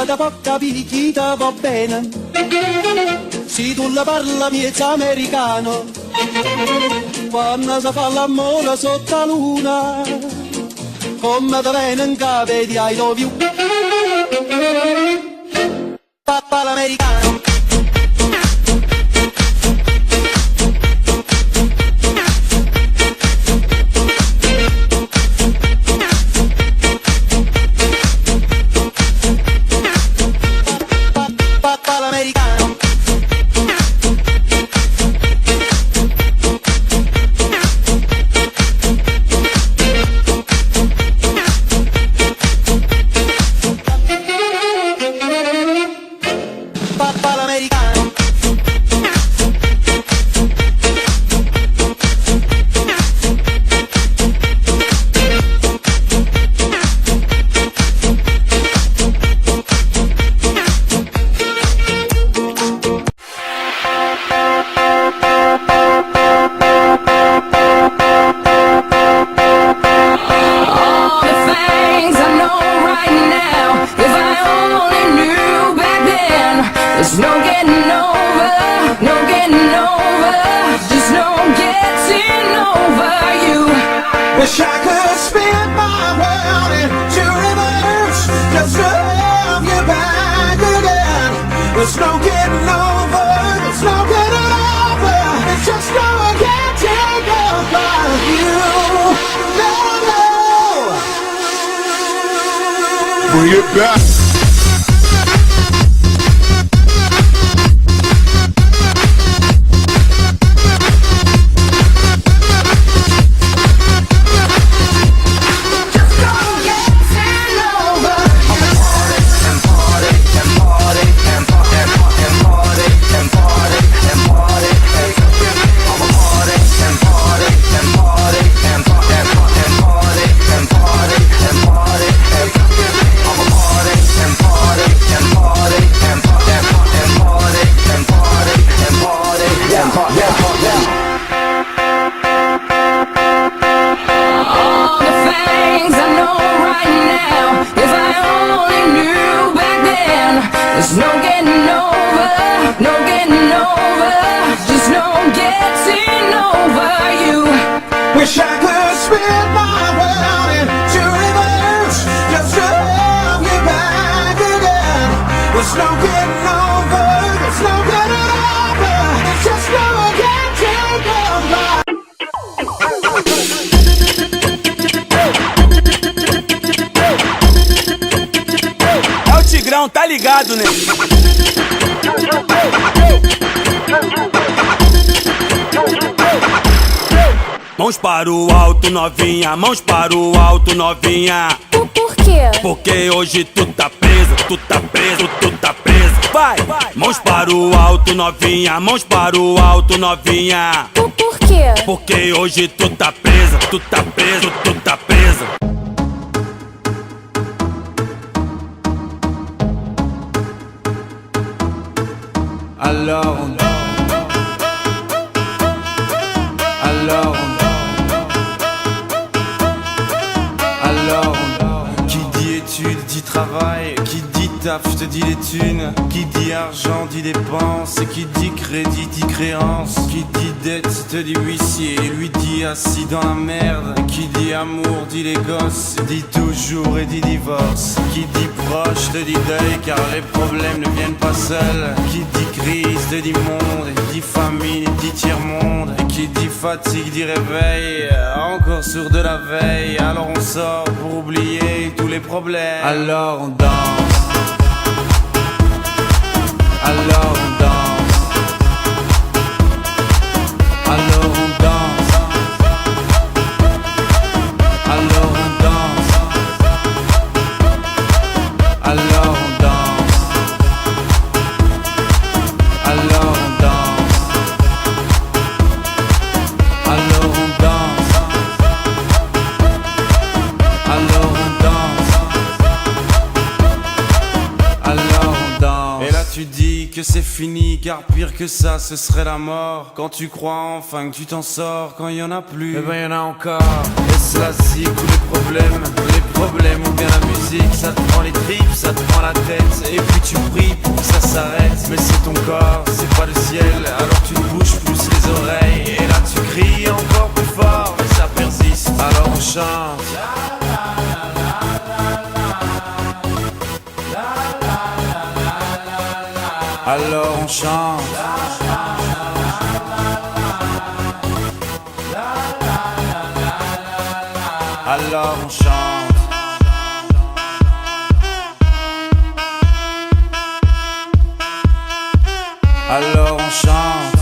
da può capire chi ti va bene. Se tu la parla miezza americano, quando si fa l'amore sotto la luna, come te viene in capo di I love you. Papà l'americano. Wish I could spin my world into reverse, just to have you back again. There's no getting over, there's no getting over. It's just no I can't take over you. No, no. Bring it back. There's no getting over, no getting over. Just no getting over you. Wish I could spin my world into reverse, just to have you back again. There's no getting over, there's no getting over. It's just no I can't take over. É o Tigrão, tá ligado, né? Mãos para o alto, novinha, mãos para o alto, novinha. Por quê? Porque hoje tu tá preso, tu tá preso, tu tá preso. Vai! Mãos para o alto, novinha, mãos para o alto, novinha. Por quê? Porque hoje tu tá preso, tu tá preso, tu tá preso. Alors on qui dit études dit travail, qui dit taf te dit les thunes, qui dit argent dit dépenses, qui dit crédit dit créance, qui dit dette te dit huissier, lui dit assis dans la merde, qui dit amour dit les gosses, dit toujours et dit divorce, qui dit proche te dit deuil car les problèmes ne viennent pas seuls, qui dit crise te dit monde, dit famine dit tiers-monde, et qui dit fatigue dit réveil, encore sourd de la veille, alors on sort pour oublier tous les problèmes. Alors on danse, alors on danse, alors on danse, alors on danse, alors on danse, alors on danse, alors on danse, alors on danse, alors on danse. Et là tu dis que c'est fini, car pire que ça, ce serait la mort. Quand tu crois enfin que tu t'en sors, quand y en a plus, eh ben y en a encore. Est-ce la zik ou les problèmes ou bien la musique? Ça te prend les tripes, ça te prend la tête, et puis tu pries pour que ça s'arrête. Mais c'est ton corps, c'est pas le ciel, alors tu te bouges plus les oreilles. Et là tu cries encore plus fort, mais ça persiste, alors on chante. Alors on chante. Alors on chante. Alors on chante.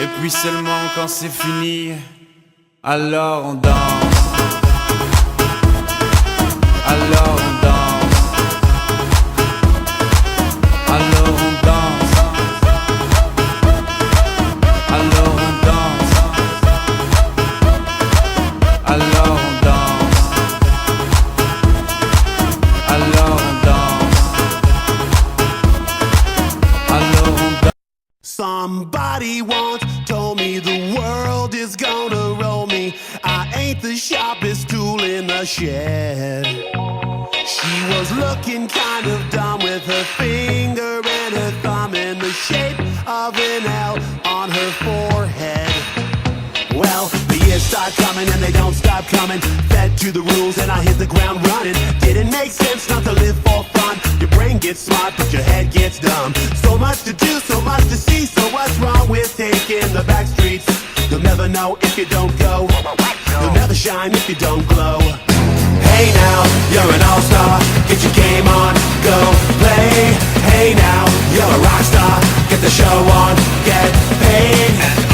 Et puis seulement quand c'est fini, alors on danse. Alors on danse. Alors on danse. Alors on danse. Alors on danse. Alors on danse. Alors on danse. Somebody once told me the world is gonna roll me. I ain't the sharpest tool in the shed. She was looking kind of dumb with her finger and her thumb in the shape of an L on her forehead. Well, the years start coming and they don't stop coming. Fed to the rules and I hit the ground running. Didn't make sense not to live for fun. Your brain gets smart but your head gets dumb. So much to do, so much to see. So what's wrong with taking the back streets? You'll never know if you don't go. You'll never shine if you don't glow. Hey now, you're an all-star. Get your game on, go play. Hey now, you're a rock star. Get the show on, get paid.